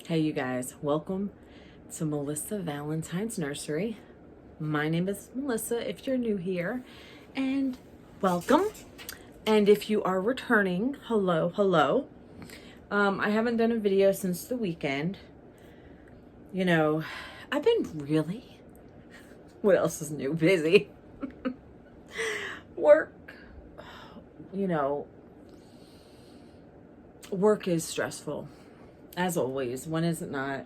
Hey you guys, welcome to Melissa Valentine's Nursery. My name is Melissa if you're new here, and welcome. And if you are returning, hello. I haven't done a video since the weekend. You know, I've been really, what else is new? Busy. Work, work is stressful. As always, when is it not?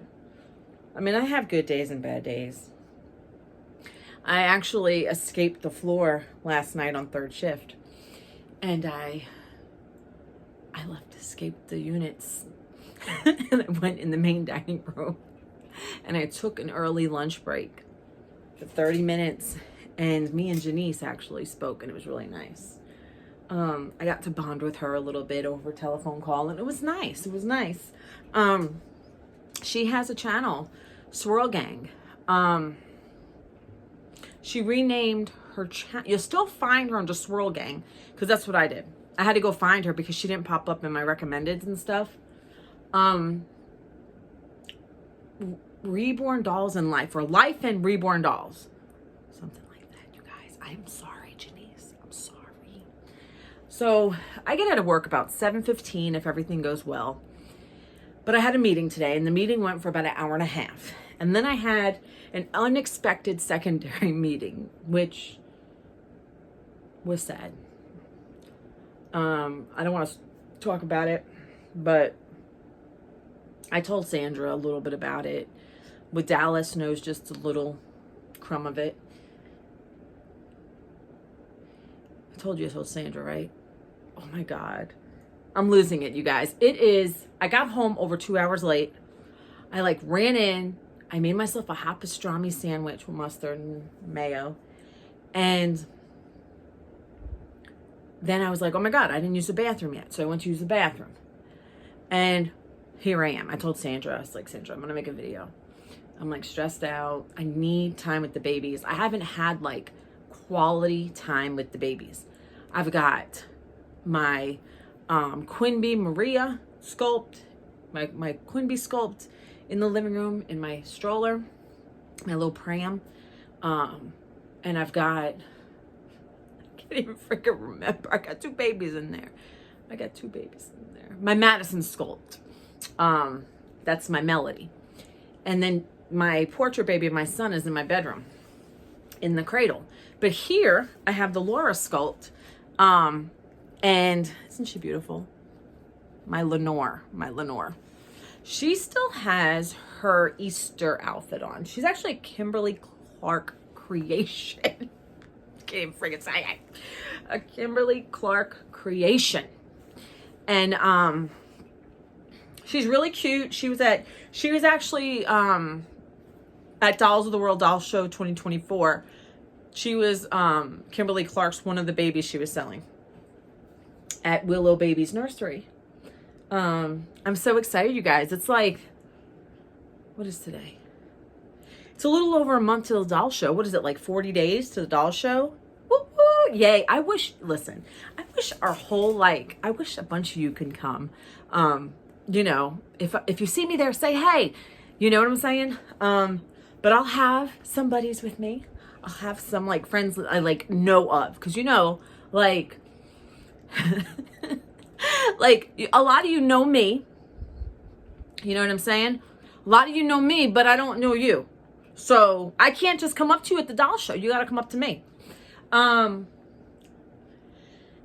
I mean, I have good days and bad days. I actually escaped the floor last night on third shift, and I escaped the units, and I went in the main dining room, and I took an early lunch break for 30 minutes, and me and Janice actually spoke, and it was really nice. I got to bond with her a little bit over telephone call, and it was nice. She has a channel, Swirl Gang. She renamed her channel. You'll still find her under Swirl Gang, because that's what I did. I had to go find her because she didn't pop up in my recommendeds and stuff. Reborn Dolls in Life, or Life and Reborn Dolls. Something like that, you guys. I am sorry, Janice. I'm sorry. So I get out of work about 7:15 if everything goes well. But I had a meeting today, and the meeting went for about an hour and a half. And then I had an unexpected secondary meeting, which was sad. I don't want to talk about it, but I told Sandra a little bit about it. With Dallas knows just a little crumb of it. I told Sandra, right? Oh my God. I'm losing it, you guys. I got home over 2 hours late. I ran in. I made myself a hot pastrami sandwich with mustard and mayo. And then I was like, oh my God, I didn't use the bathroom yet. So I went to use the bathroom. And here I am. I told Sandra, I was like, Sandra, I'm going to make a video. I'm stressed out. I need time with the babies. I haven't had quality time with the babies. I've got my Quinby Maria Sculpt, my Quinby Sculpt in the living room in my stroller, my little pram. And I've got, I can't even freaking remember. I got two babies in there. My Madison Sculpt. That's my Melody. And then my portrait baby of my son is in my bedroom in the cradle. But here I have the Laura Sculpt. And isn't she beautiful? My Lenore. She still has her Easter outfit on. She's actually a Kimberly Clark creation. Can't even freaking say it. A Kimberly Clark creation. And she's really cute. She was actually at Dolls of the World Doll Show 2024. She was Kimberly Clark's one of the babies she was selling at Willow Baby's Nursery. I'm so excited, you guys. It's what is today? It's a little over a month to the doll show. What is it, 40 days to the doll show? Woo-hoo, yay. I wish our whole, I wish a bunch of you can come. If you see me there, say, hey, you know what I'm saying? But I'll have some buddies with me. I'll have some friends that I know of. Because a lot of you know me. You know what I'm saying? A lot of you know me, but I don't know you. So I can't just come up to you at the doll show. You got to come up to me.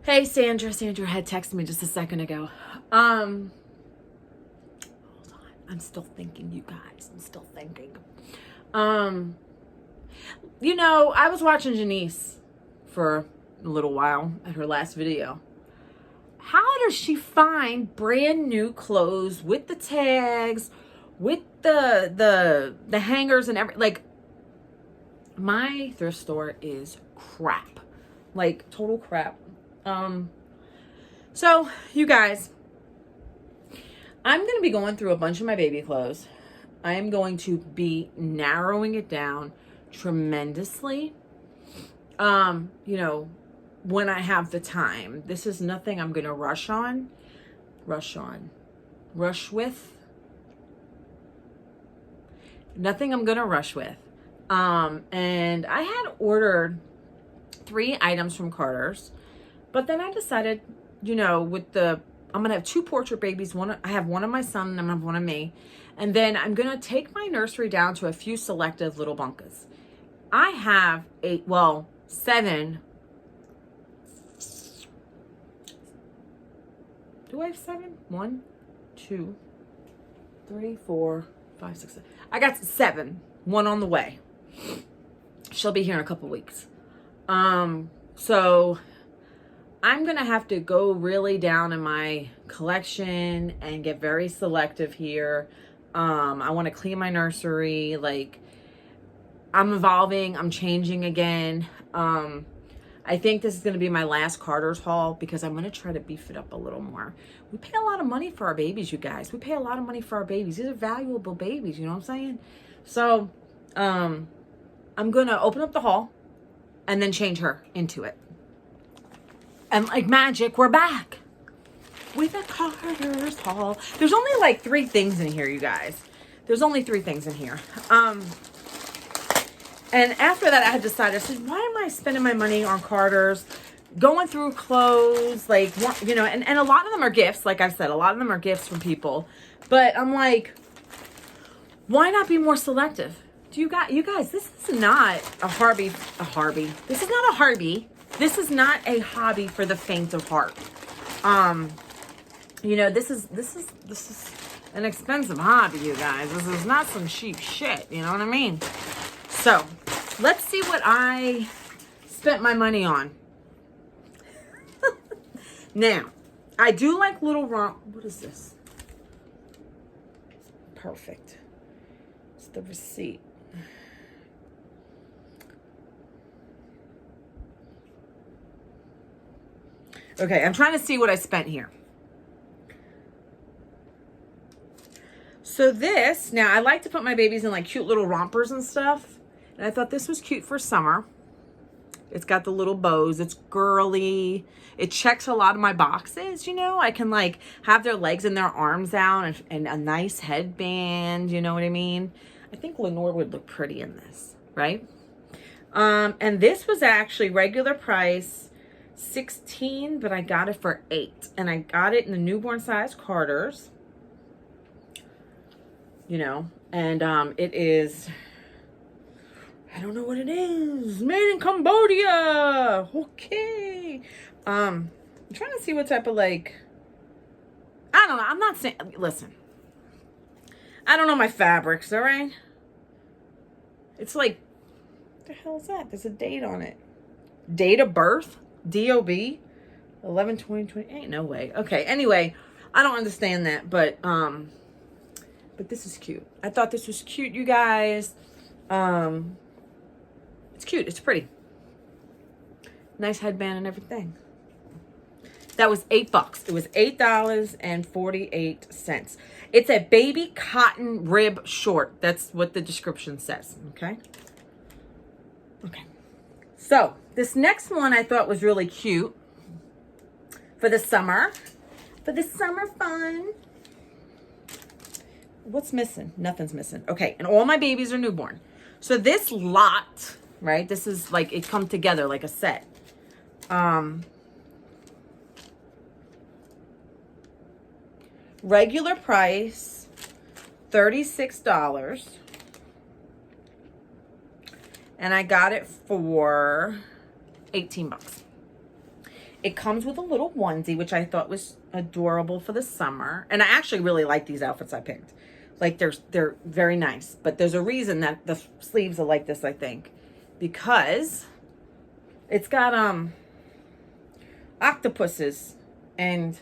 Hey, Sandra. Sandra had texted me just a second ago. Hold on. I'm still thinking, you guys. I was watching Janice for a little while at her last video. How does she find brand new clothes with the tags, with the hangers and my thrift store is crap. Total crap. So you guys, I'm going to be going through a bunch of my baby clothes. I am going to be narrowing it down tremendously. When I have the time. This is nothing I'm going to rush with. Nothing I'm gonna rush with. And I had ordered 3 items from Carter's, but then I decided, you know, I'm gonna have 2 portrait babies. I have one of my son and I'm gonna have one of me. And then I'm gonna take my nursery down to a few selective little bunkas. I have 7. Do I have 7? 1, 2, 3, 4, 5, 6, 7. I got 7. 1 on the way. She'll be here in a couple weeks. So I'm gonna have to go really down in my collection and get very selective here. I want to clean my nursery. Like, I'm evolving, I'm changing again. I think this is going to be my last Carter's haul because I'm going to try to beef it up a little more. We pay a lot of money for our babies, you guys. We pay a lot of money for our babies. These are valuable babies, you know what I'm saying? So, I'm going to open up the haul and then change her into it. And like magic, we're back with a Carter's haul. There's only like 3 things in here, you guys. There's only 3 things in here. And after that, I had decided, I said, why am I spending my money on Carter's, going through clothes, like, you know, and a lot of them are gifts. Like I've said, a lot of them are gifts from people. But I'm like, why not be more selective? You guys, this is not a hobby. This is not a hobby. This is not a hobby for the faint of heart. You know, this is an expensive hobby, you guys. This is not some cheap shit. You know what I mean? So, let's see what I spent my money on. Now, I do like little what is this? Perfect. It's the receipt. Okay, I'm trying to see what I spent here. So this, now I like to put my babies in like cute little rompers and stuff. And I thought this was cute for summer. It's got the little bows. It's girly. It checks a lot of my boxes, you know. I can like have their legs and their arms out and a nice headband, you know what I mean? I think Lenore would look pretty in this, right? And this was actually regular price, $16, but I got it for $8. And I got it in the newborn size Carter's, you know, and it is, I don't know what it is. Made in Cambodia. Okay. I'm trying to see what type of like, I don't know. I'm not saying, listen, I don't know my fabrics, all right? It's like, what the hell is that? There's a date on it. Date of birth? DOB? 11/20/20. Ain't no way. Okay. Anyway, I don't understand that, but this is cute. I thought this was cute, you guys. It's cute. It's pretty. Nice headband and everything. That was $8. It was $8.48. It's a baby cotton rib short. That's what the description says. Okay. Okay. So this next one I thought was really cute for the summer. For the summer fun. What's missing? Nothing's missing. Okay. And all my babies are newborn. So this lot, right? This is like, it come together like a set. Regular price, $36. And I got it for $18. It comes with a little onesie, which I thought was adorable for the summer. And I actually really like these outfits I picked. Like they're very nice, but there's a reason that the sleeves are like this, I think, because it's got octopuses and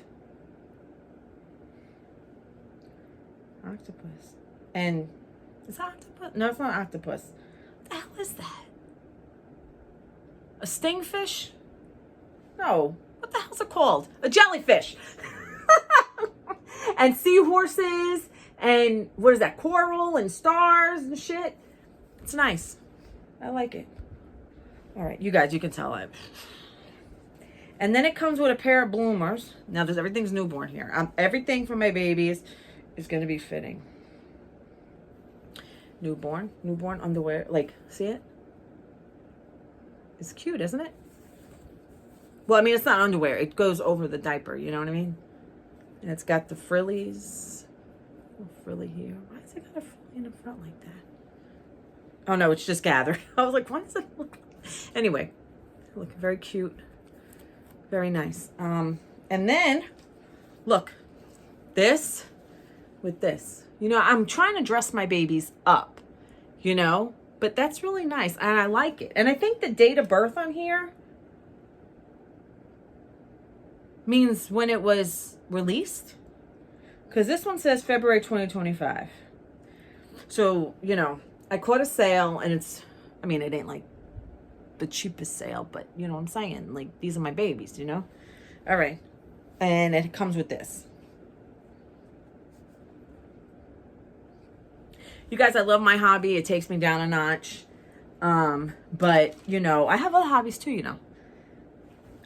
is that octopus? No, it's not octopus. What the hell is that? A stingfish? No. What the hell's it called? A jellyfish. And seahorses. And what is that? Coral and stars and shit. It's nice. I like it. All right, you guys, you can tell it. And then it comes with a pair of bloomers. Now, everything's newborn here. Everything for my babies is going to be fitting. Newborn underwear. Like, see it? It's cute, isn't it? Well, I mean, it's not underwear. It goes over the diaper, you know what I mean? And it's got the frillies. A little frilly here. Why has it got a frilly in the front like that? Oh, no, it's just gathered. I was like, why does it look... Anyway, look, very cute. Very nice. And then, look, this with this. You know, I'm trying to dress my babies up, you know? But that's really nice, and I like it. And I think the date of birth on here means when it was released. Because this one says February 2025. So, you know, I caught a sale, and it's, I mean, it ain't like the cheapest sale, but you know what I'm saying? Like, these are my babies, you know? All right. And it comes with this. You guys, I love my hobby. It takes me down a notch. But, you know, I have other hobbies too, you know.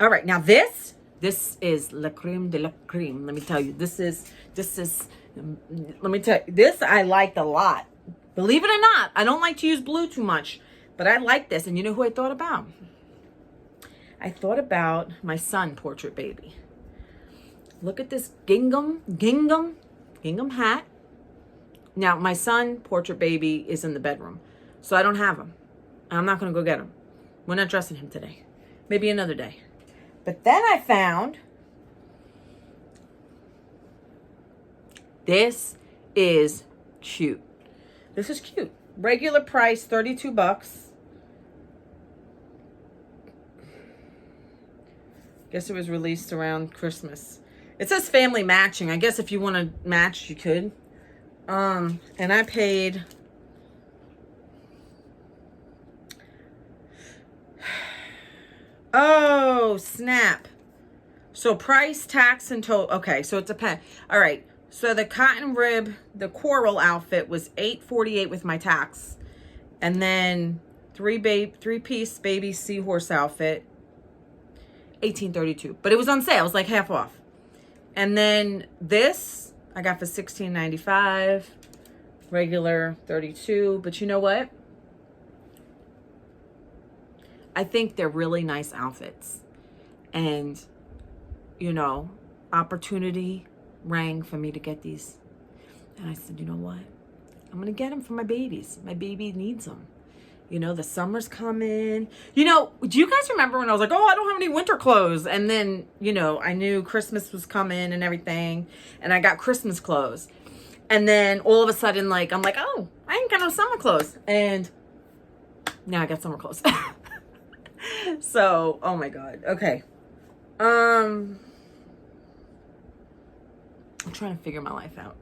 All right. Now, this is la creme de la creme. Let me tell you. Let me tell you. This I liked a lot. Believe it or not, I don't like to use blue too much. But I like this. And you know who I thought about? I thought about my son, Portrait Baby. Look at this gingham hat. Now, my son, Portrait Baby, is in the bedroom. So I don't have him. I'm not going to go get him. We're not dressing him today. Maybe another day. But then I found this is cute. This is cute. Regular price, $32. Guess it was released around Christmas. It says family matching. I guess if you want to match, you could. And I paid oh snap. So price, tax, and total. Okay, so it depends. All right. So the cotton rib, the coral outfit was $8.48 with my tax. And then three-piece baby seahorse outfit, $18.32. But it was on sale. It was like half off. And then this I got for $16.95, regular $32. But you know what? I think they're really nice outfits. And, you know, opportunity rang for me to get these. And I said, you know what? I'm going to get them for my babies. My baby needs them. You know, the summer's coming. You know, do you guys remember when I was like, oh, I don't have any winter clothes? And then, you know, I knew Christmas was coming and everything. And I got Christmas clothes. And then all of a sudden, like, I'm like, oh, I ain't got no summer clothes. And now I got summer clothes. So, oh my God. Okay. I'm trying to figure my life out.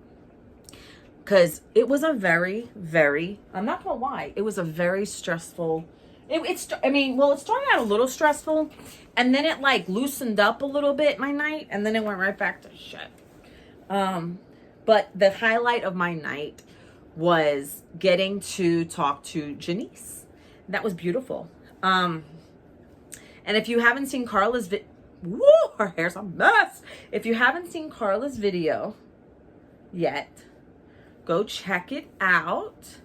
Because it was a very, very, I'm not going to lie, it was a very stressful, it started out a little stressful, and then it like loosened up a little bit my night, and then it went right back to shit. But the highlight of my night was getting to talk to Janice. That was beautiful. And if you haven't seen Carla's her hair's a mess. If you haven't seen Carla's video yet, go check it out.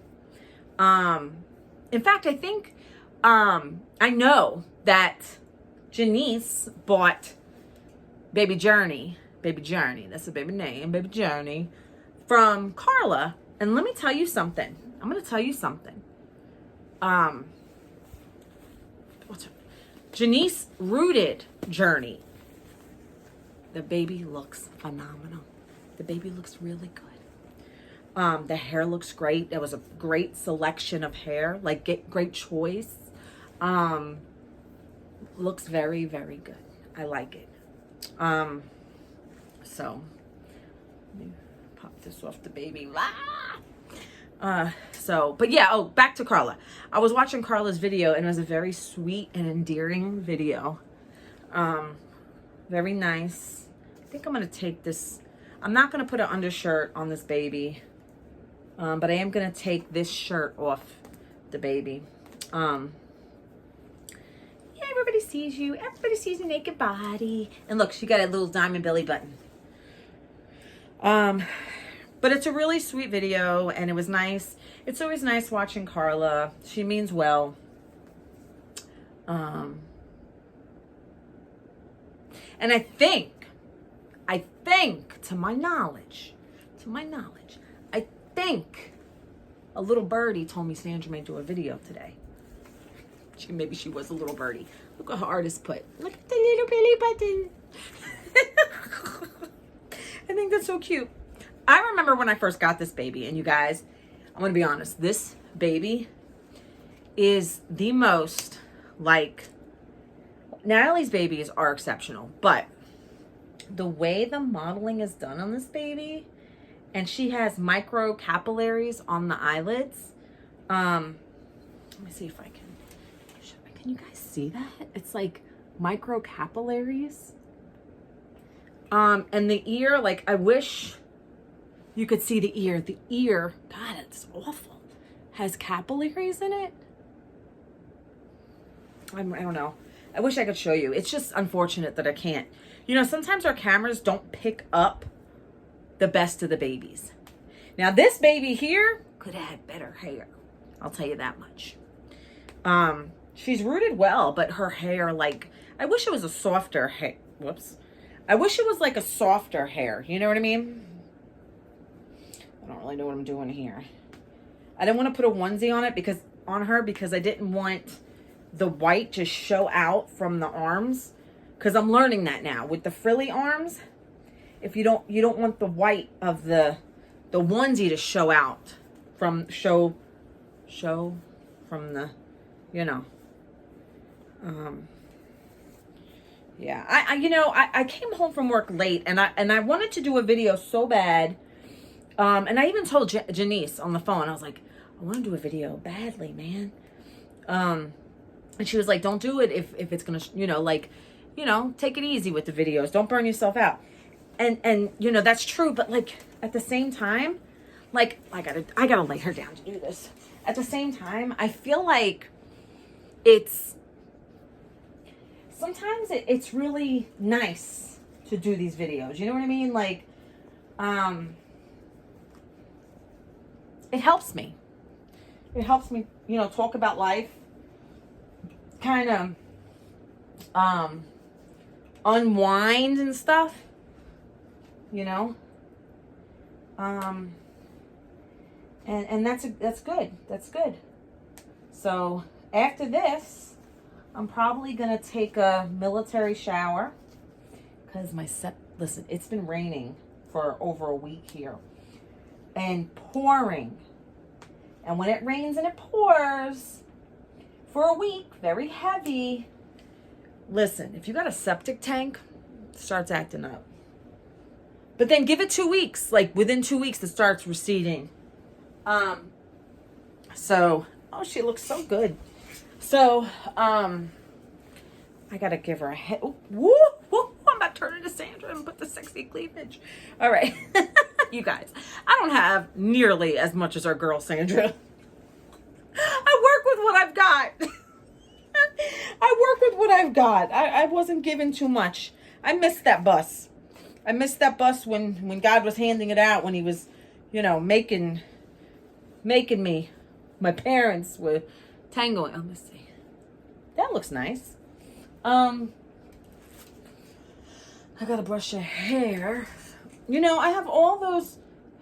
In fact, I think, I know that Janice bought Baby Journey, that's the baby name, Baby Journey, from Carla. And let me tell you something. I'm going to tell you something. Janice rooted Journey. The baby looks phenomenal. The baby looks really good. The hair looks great. There was a great selection of hair, like great choice. Looks very, very good. I like it. So let me pop this off the baby. But yeah, oh, back to Carla. I was watching Carla's video, and it was a very sweet and endearing video. Very nice. I think I'm going to take this. I'm not going to put an undershirt on this baby. But I am going to take this shirt off the baby. Yeah, everybody sees you. Everybody sees your naked body. And look, she got a little diamond belly button. But it's a really sweet video, and it was nice. It's always nice watching Carla. She means well. And I think, to my knowledge, I think a little birdie told me Sandra may do a video today. Maybe she was a little birdie. Look what her artist put. Look at the little belly button. I think that's so cute. I remember when I first got this baby, and you guys, I'm going to be honest, this baby is the most, like, Natalie's babies are exceptional, but the way the modeling is done on this baby, and she has micro capillaries on the eyelids. Let me see if I can you guys see that? It's like micro capillaries. And the ear, like, I wish you could see the ear. The ear, God, it's awful. Has capillaries in it. I don't know. I wish I could show you. It's just unfortunate that I can't. You know, sometimes our cameras don't pick up the best of the babies. Now, this baby here could have had better hair. I'll tell you that much. She's rooted well, but her hair, like, I wish it was a softer hair. Whoops. I wish it was like a softer hair. You know what I mean? I don't really know what I'm doing here. I didn't want to put a onesie on it because I didn't want the white to show out from the arms, because I'm learning that now with the frilly arms. If you don't want the white of the onesie to show out from show from the, you know. Yeah, I came home from work late, and I wanted to do a video so bad. And I even told Janice on the phone, I was like, I want to do a video badly, man. And she was like, don't do it if it's going to, take it easy with the videos. Don't burn yourself out. And that's true. But, like, at the same time, like, I gotta lay her down to do this. At the same time, I feel like sometimes it's really nice to do these videos. You know what I mean? Like, it helps me. It helps me, talk about life. Kind of unwind and stuff. And that's good. That's good. So after this, I'm probably gonna take a military shower, because listen, it's been raining for over a week here and pouring. And when it rains and it pours for a week, very heavy. Listen, if you got a septic tank, it starts acting up. But then give it 2 weeks. Like, within 2 weeks, it starts receding. She looks so good. So, I gotta give her a head. Woo! I'm about to turn into Sandra and put the sexy cleavage. All right. You guys, I don't have nearly as much as our girl Sandra. I work with what I've got. I wasn't given too much. I missed that bus. when God was handing it out, when he was, making me. My parents were tangling. Oh, let's see. That looks nice. I gotta brush your hair. I have all those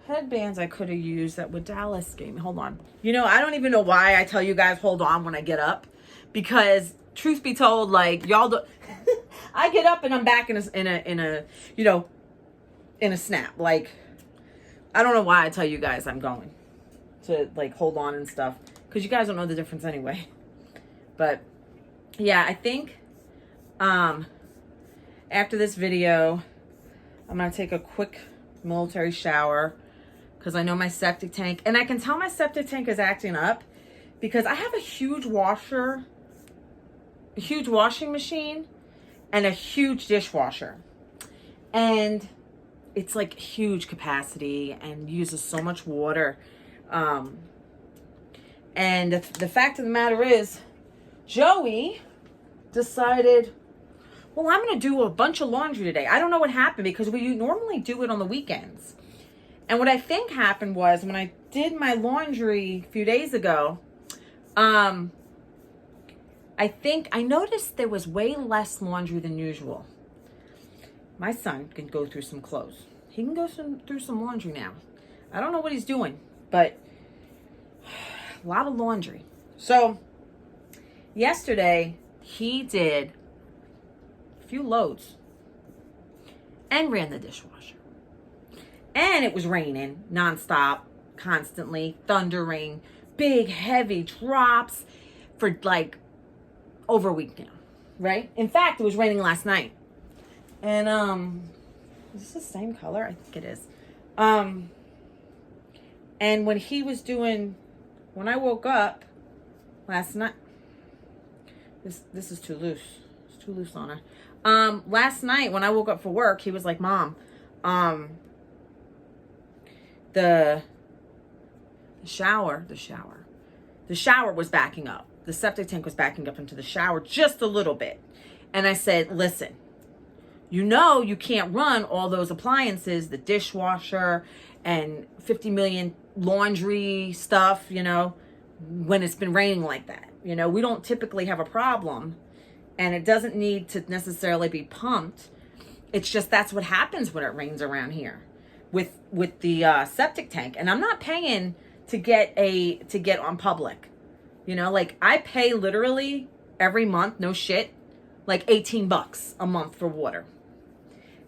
headbands I could have used that what Dallas gave me. Hold on. I don't even know why I tell you guys hold on when I get up, because truth be told, like, y'all do I get up and I'm back in a snap. Like, I don't know why I tell you guys I'm going to, like, hold on and stuff, because you guys don't know the difference anyway. But yeah, I think after this video, I'm gonna take a quick military shower, because I know my septic tank, and I can tell my septic tank is acting up because I have a huge washing machine and a huge dishwasher, and it's like huge capacity and uses so much water. And the fact of the matter is, Joey decided, well, I'm going to do a bunch of laundry today. I don't know what happened, because we normally do it on the weekends. And what I think happened was when I did my laundry a few days ago, I think I noticed there was way less laundry than usual. My son can go through some clothes. He can go through some laundry now. I don't know what he's doing, but a lot of laundry. So yesterday he did a few loads and ran the dishwasher. And it was raining nonstop, constantly, thundering, big, heavy drops for like over a week now, right? In fact, it was raining last night. And, is this the same color? I think it is. And when he was doing, when I woke up last night, this is too loose. It's too loose on her. Last night when I woke up for work, he was like, Mom, the shower was backing up. The septic tank was backing up into the shower just a little bit. And I said, listen, you know you can't run all those appliances, the dishwasher and 50 million laundry stuff, you know, when it's been raining like that. You know, we don't typically have a problem, and it doesn't need to necessarily be pumped. It's just that's what happens when it rains around here with the septic tank. And I'm not paying to get on public. You know, like I pay literally every month, no shit, like $18 a month for water.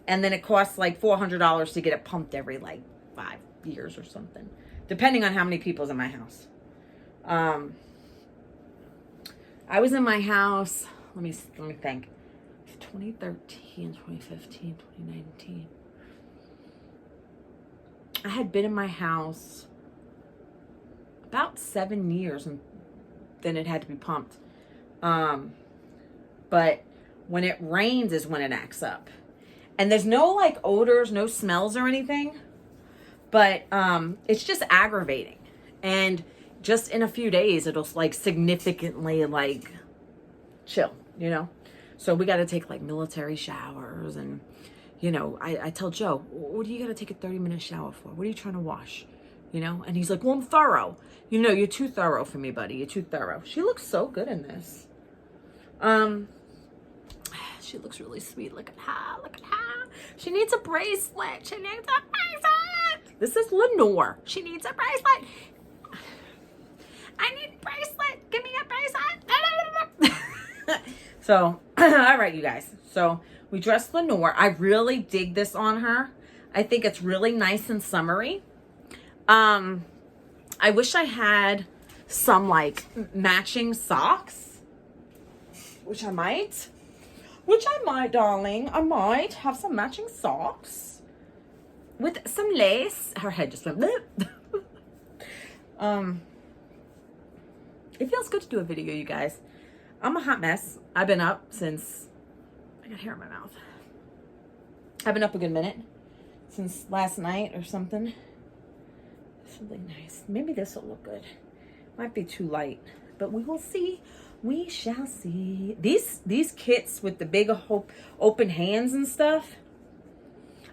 And then it costs like $400 to get it pumped every like 5 years or something, depending on how many people's in my house. I was in my house, let me think, 2013, 2015, 2019. I had been in my house about 7 years, and then it had to be pumped. But when it rains is when it acts up. And there's no like odors, no smells or anything, but it's just aggravating. And just in a few days, it'll like significantly like chill, you know? So we got to take like military showers. And, you know, I tell Joe, what do you got to take a 30-minute shower for? What are you trying to wash? You know? And he's like, well, I'm thorough. You know, you're too thorough for me, buddy. You're too thorough. She looks so good in this. She looks really sweet. Look at her. Look at her. She needs a bracelet. She needs a bracelet. This is Lenore. She needs a bracelet. I need a bracelet. Give me a bracelet. So, all right, you guys. So we dressed Lenore. I really dig this on her. I think it's really nice and summery. I wish I had some like matching socks, which I might, darling. I might have some matching socks with some lace. Her head just went blip. It feels good to do a video, you guys. I'm a hot mess. I've been up since, I got hair in my mouth. I've been up a good minute, since last night or something. Something nice. Maybe this will look good. Might be too light, but we will see. We shall see. These kits with the big open hands and stuff,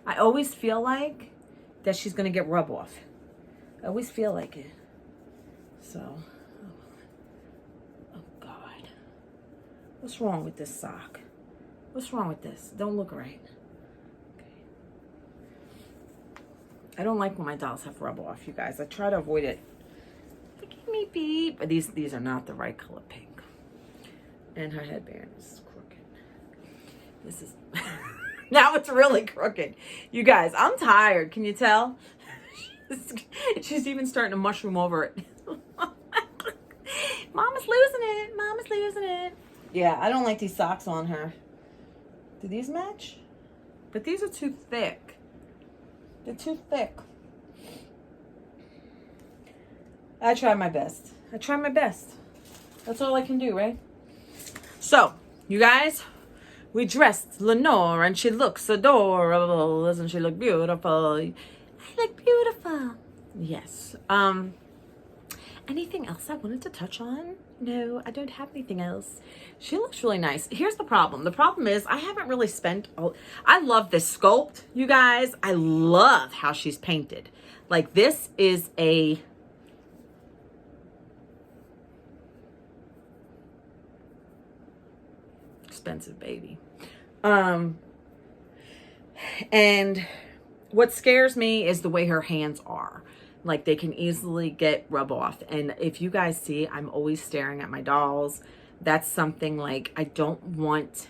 I always feel like that she's gonna get rub off. I always feel like it. So, oh God. What's wrong with this sock? What's wrong with this? Don't look right. Okay. I don't like when my dolls have rub off, you guys. I try to avoid it. Forgive me, beep. But these are not the right color pink. And her headband is crooked. This is, now it's really crooked. You guys, I'm tired. Can you tell? She's even starting to mushroom over it. Mama's losing it. Mama's losing it. Yeah, I don't like these socks on her. Do these match? But these are too thick. They're too thick. I try my best. I try my best. That's all I can do, right? So, you guys, we dressed Lenore and she looks adorable. Doesn't she look beautiful? I look beautiful. Yes. Anything else I wanted to touch on? No, I don't have anything else. She looks really nice. Here's the problem. The problem is I haven't really spent... I love this Sculpt, you guys. I love how she's painted. Like, this is a expensive baby. And what scares me is the way her hands are. Like, they can easily get rub off. And if you guys see, I'm always staring at my dolls. That's something, like, I don't want,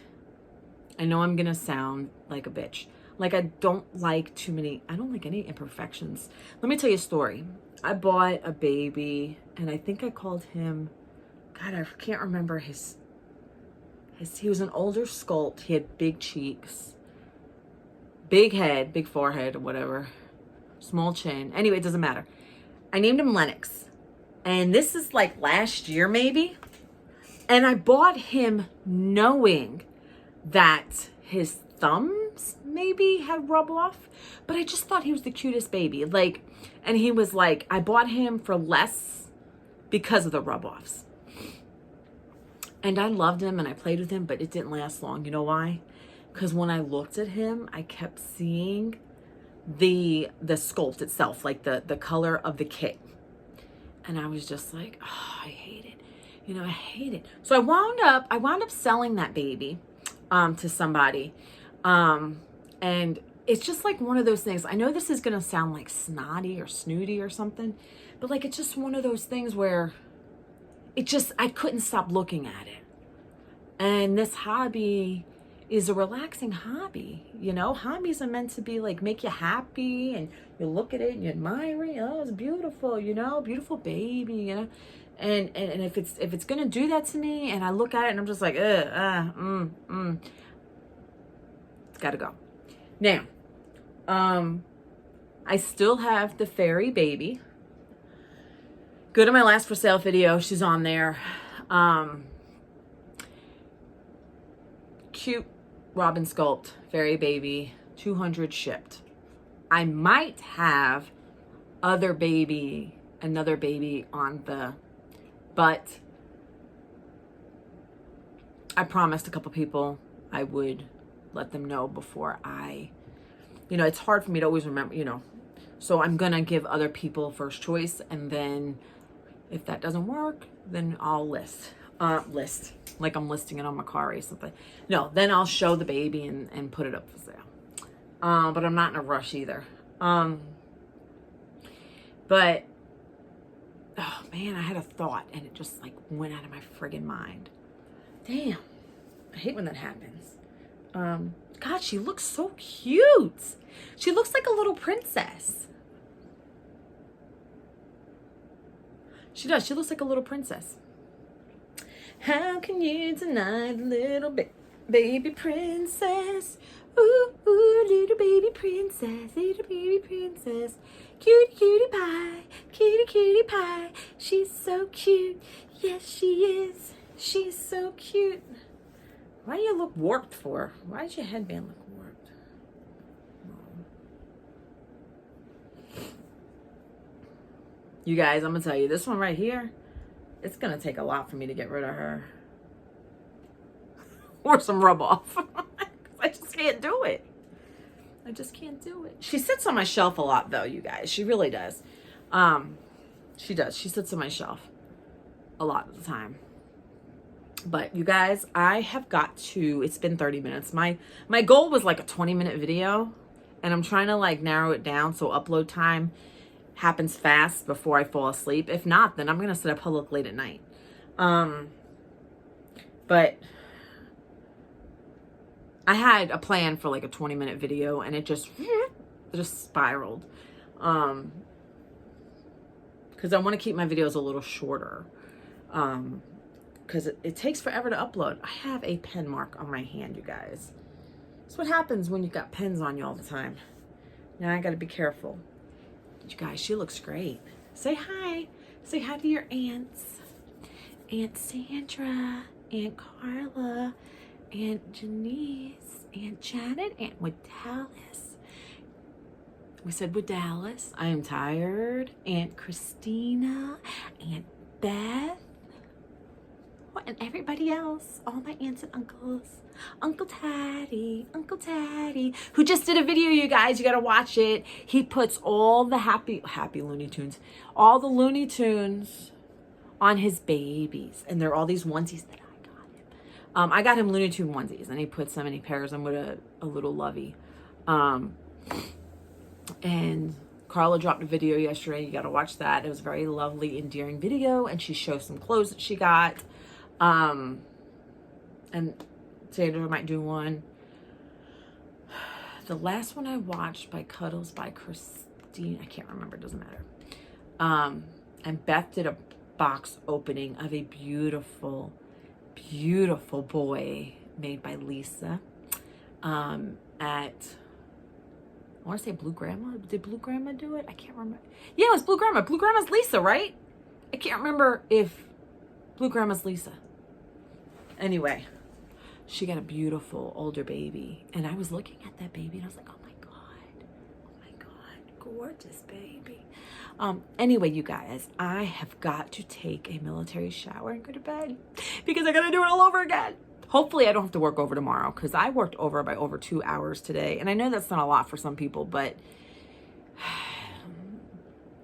I know I'm gonna sound like a bitch. Like, I don't like any imperfections. Let me tell you a story. I bought a baby, and I think I called him, God, I can't remember he was an older Sculpt. He had big cheeks, big head, big forehead, or whatever, small chin. Anyway, it doesn't matter. I named him Lennox. And this is like last year, maybe. And I bought him knowing that his thumbs maybe had rub off, but I just thought he was the cutest baby. Like, and he was like, I bought him for less because of the rub offs. And I loved him and I played with him, but it didn't last long. You know why? Because when I looked at him, I kept seeing the Sculpt itself, like the color of the kit. And I was just like, oh, I hate it. You know, I hate it. So I wound up selling that baby to somebody. And it's just like one of those things. I know this is going to sound like snotty or snooty or something, but like, it's just one of those things where I couldn't stop looking at it. And this hobby is a relaxing hobby. You know, hobbies are meant to be like, make you happy, and you look at it and you admire it. Oh, it's beautiful, you know, beautiful baby, you know. And if it's gonna do that to me, and I look at it and I'm just like, it's gotta go. Now, I still have the fairy baby. Go to my last for sale video. She's on there. Cute Robin Sculpt fairy baby, 200 shipped. I might have another baby on but I promised a couple people I would let them know before it's hard for me to always remember, so I'm gonna give other people first choice, and then if that doesn't work, then I'll list like I'm listing it on my car or something. No, then I'll show the baby and put it up for sale. But I'm not in a rush either. But oh man, I had a thought and it just like went out of my friggin' mind. Damn, I hate when that happens. God, she looks so cute. She looks like a little princess. She does. She looks like a little princess. How can you deny the little baby princess? Ooh, ooh, little baby princess, little baby princess. Cutie, cutie pie, cutie, cutie pie. She's so cute. Yes, she is. She's so cute. Why do you look warped for? Why does your headband look warped? You guys, I'm going to tell you, this one right here, it's going to take a lot for me to get rid of her. Or some rub off. I just can't do it. I just can't do it. She sits on my shelf a lot though, you guys. She really does. She does. She sits on my shelf a lot of the time. But you guys, I have got to, it's been 30 minutes. My goal was like a 20-minute video, and I'm trying to like narrow it down so upload time happens fast before I fall asleep. If not, then I'm going to sit up public late at night. But I had a plan for like a 20-minute video, and it just spiraled. Because I want to keep my videos a little shorter. Because it takes forever to upload. I have a pen mark on my hand, you guys. That's what happens when you got pens on you all the time. Now I got to be careful. You guys, she looks great. Say hi. Say hi to your aunts. Aunt Sandra, Aunt Carla, Aunt Janice, Aunt Janet, Aunt Dallas. We said Dallas. I am tired. Aunt Christina, Aunt Beth. and everybody else, all my aunts and uncles, Uncle Taddy, who just did a video, you guys, you gotta watch it. He puts all the happy Looney Tunes, all the Looney Tunes on his babies, and they're all these onesies that I got him. I got him Looney Tune onesies, and he puts them and he pairs them with a little lovey. And Carla dropped a video yesterday. You got to watch that. It was a very lovely, endearing video, and she shows some clothes that she got. And Sandra might do one. The last one I watched by Cuddles by Christine, I can't remember, it doesn't matter. And Beth did a box opening of a beautiful, beautiful boy made by Lisa at, I want to say Blue Grandma. Did Blue Grandma do it? I can't remember. Yeah, it was Blue Grandma. Blue Grandma's Lisa, right? I can't remember if Blue Grandma's Lisa. Anyway, she got a beautiful older baby. And I was looking at that baby and I was like, oh my God, gorgeous baby. Anyway, you guys, I have got to take a military shower and go to bed because I got to do it all over again. Hopefully I don't have to work over tomorrow because I worked over by over 2 hours today. And I know that's not a lot for some people, but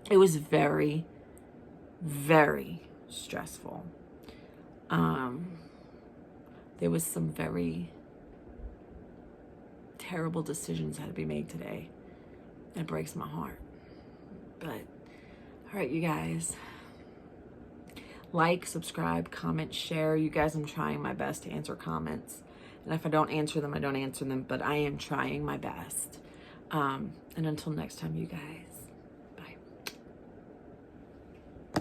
it was very, very stressful. There was some very terrible decisions that had to be made today. It breaks my heart. But, all right, you guys. Like, subscribe, comment, share. You guys, I'm trying my best to answer comments. And if I don't answer them, I don't answer them. But I am trying my best. And until next time, you guys.